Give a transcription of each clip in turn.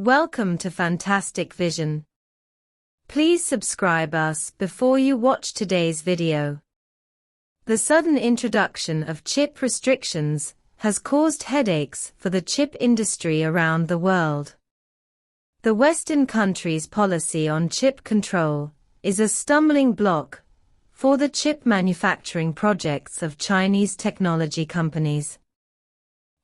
Welcome to Fantastic Vision. Please subscribe us before you watch today's video. The sudden introduction of chip restrictions has caused headaches for the chip industry around the world. The Western countries' policy on chip control is a stumbling block for the chip manufacturing projects of Chinese technology companies.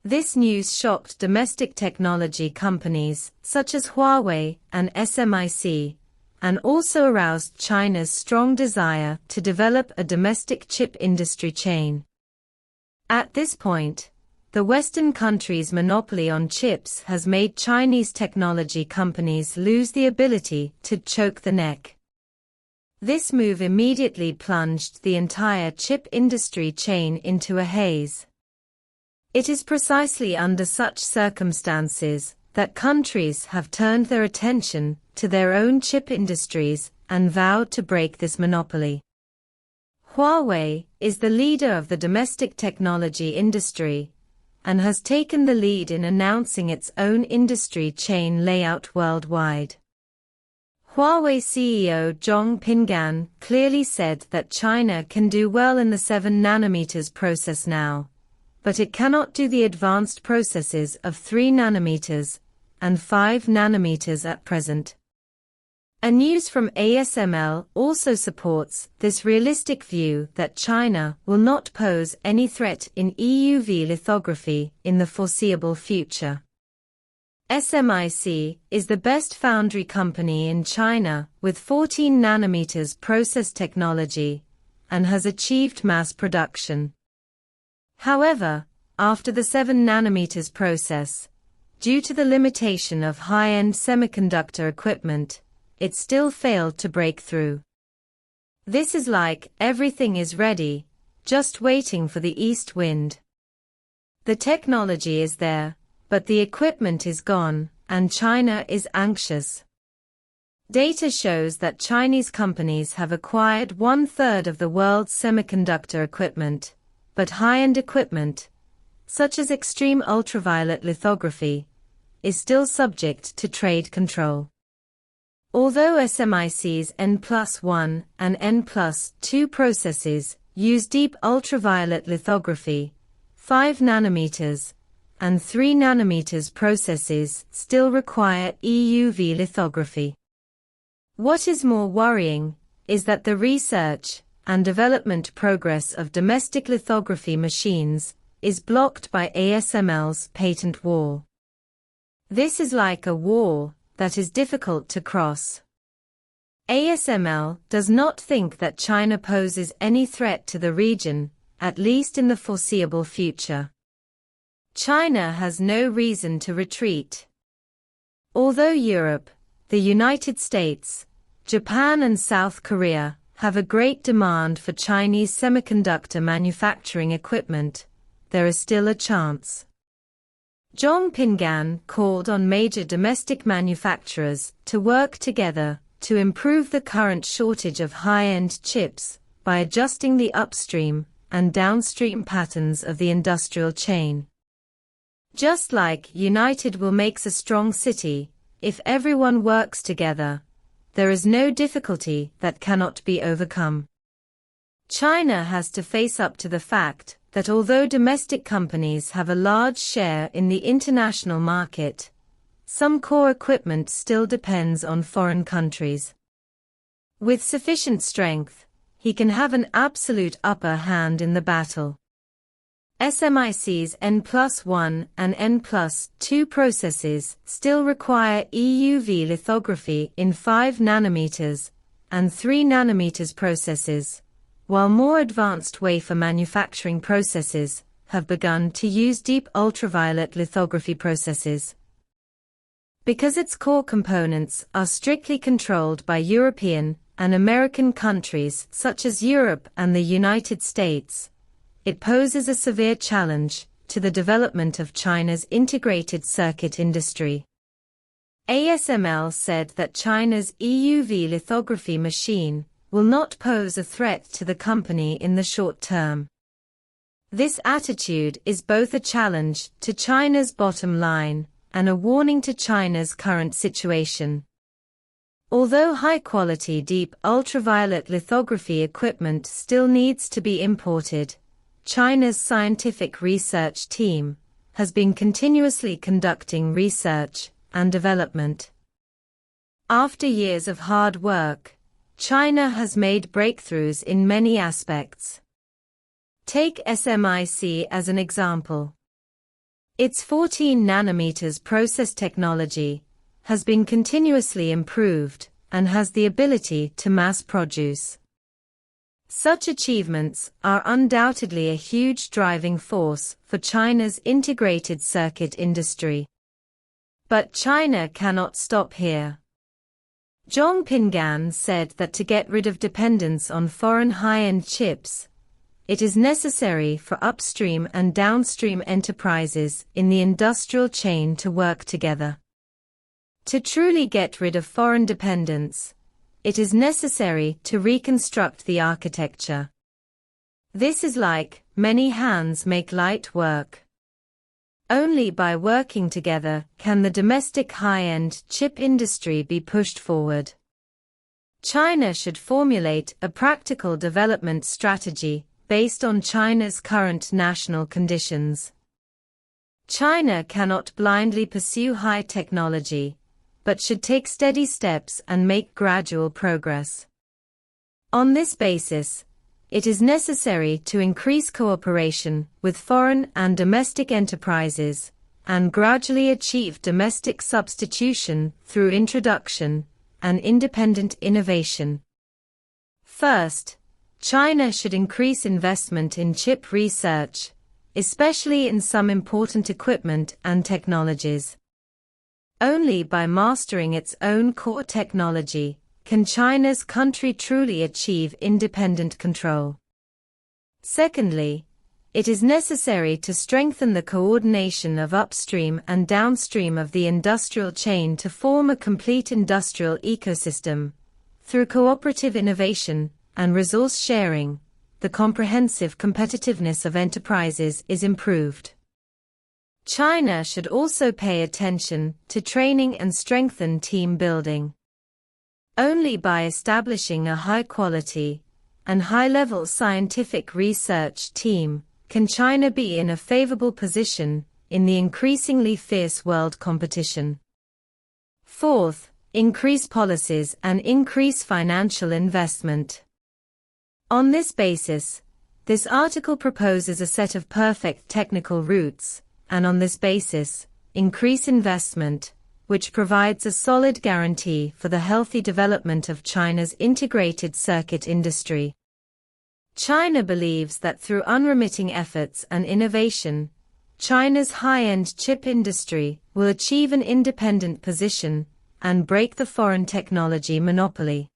This news shocked domestic technology companies such as Huawei and SMIC, and also aroused China's strong desire to develop a domestic chip industry chain. At this point, the Western countries' monopoly on chips has made Chinese technology companies lose the ability to choke the neck. This move immediately plunged the entire chip industry chain into a haze. It is precisely under such circumstances that countries have turned their attention to their own chip industries and vowed to break this monopoly. Huawei is the leader of the domestic technology industry and has taken the lead in announcing its own industry chain layout worldwide. Huawei CEO Zhong Pingan clearly said that China can do well in the 7 nanometers process now, but it cannot do the advanced processes of 3 nanometers and 5 nanometers at present. A news from ASML also supports this realistic view that China will not pose any threat in EUV lithography in the foreseeable future. SMIC is the best foundry company in China with 14 nanometers process technology and has achieved mass production. However, after the 7 nanometers process, due to the limitation of high-end semiconductor equipment, it still failed to break through. This is like everything is ready, just waiting for the east wind. The technology is there, but the equipment is gone, and China is anxious. Data shows that Chinese companies have acquired 1/3 of the world's semiconductor equipment, but high-end equipment, such as extreme ultraviolet lithography, is still subject to trade control. Although SMIC's N+1 and N+2 processes use deep ultraviolet lithography, 5 nanometers and 3 nanometers processes still require EUV lithography. What is more worrying is that the research and development progress of domestic lithography machines is blocked by ASML's patent wall. This is like a wall that is difficult to cross. ASML does not think that China poses any threat to the region, at least in the foreseeable future. China has no reason to retreat. Although Europe, the United States, Japan and South Korea have a great demand for Chinese semiconductor manufacturing equipment, there is still a chance. Zhong Pingan called on major domestic manufacturers to work together to improve the current shortage of high-end chips by adjusting the upstream and downstream patterns of the industrial chain. Just like united will makes a strong city, if everyone works together, there is no difficulty that cannot be overcome. China has to face up to the fact that although domestic companies have a large share in the international market, some core equipment still depends on foreign countries. With sufficient strength, he can have an absolute upper hand in the battle. SMIC's N+1 and N+2 processes still require EUV lithography in 5 nanometers and 3 nanometers processes, while more advanced wafer manufacturing processes have begun to use deep ultraviolet lithography processes. Because its core components are strictly controlled by European and American countries such as Europe and the United States, it poses a severe challenge to the development of China's integrated circuit industry. ASML said that China's EUV lithography machine will not pose a threat to the company in the short term. This attitude is both a challenge to China's bottom line and a warning to China's current situation. Although high-quality deep ultraviolet lithography equipment still needs to be imported, China's scientific research team has been continuously conducting research and development. After years of hard work, China has made breakthroughs in many aspects. Take SMIC as an example. Its 14 nanometers process technology has been continuously improved and has the ability to mass produce. Such achievements are undoubtedly a huge driving force for China's integrated circuit industry. But China cannot stop here. Zhong Pingan said that to get rid of dependence on foreign high-end chips, it is necessary for upstream and downstream enterprises in the industrial chain to work together. To truly get rid of foreign dependence, it is necessary to reconstruct the architecture. This is like many hands make light work. Only by working together can the domestic high-end chip industry be pushed forward. China should formulate a practical development strategy based on China's current national conditions. China cannot blindly pursue high technology, but should take steady steps and make gradual progress. On this basis, it is necessary to increase cooperation with foreign and domestic enterprises, and gradually achieve domestic substitution through introduction and independent innovation. First, China should increase investment in chip research, especially in some important equipment and technologies. Only by mastering its own core technology can China's country truly achieve independent control. Secondly, it is necessary to strengthen the coordination of upstream and downstream of the industrial chain to form a complete industrial ecosystem. Through cooperative innovation and resource sharing, the comprehensive competitiveness of enterprises is improved. China should also pay attention to training and strengthen team building. Only by establishing a high-quality and high-level scientific research team can China be in a favorable position in the increasingly fierce world competition. Fourth, increase policies and increase financial investment. On this basis, this article proposes a set of perfect technical routes, and on this basis, increase investment, which provides a solid guarantee for the healthy development of China's integrated circuit industry. China believes that through unremitting efforts and innovation, China's high-end chip industry will achieve an independent position and break the foreign technology monopoly.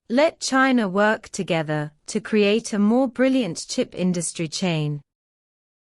Let China work together to create a more brilliant chip industry chain.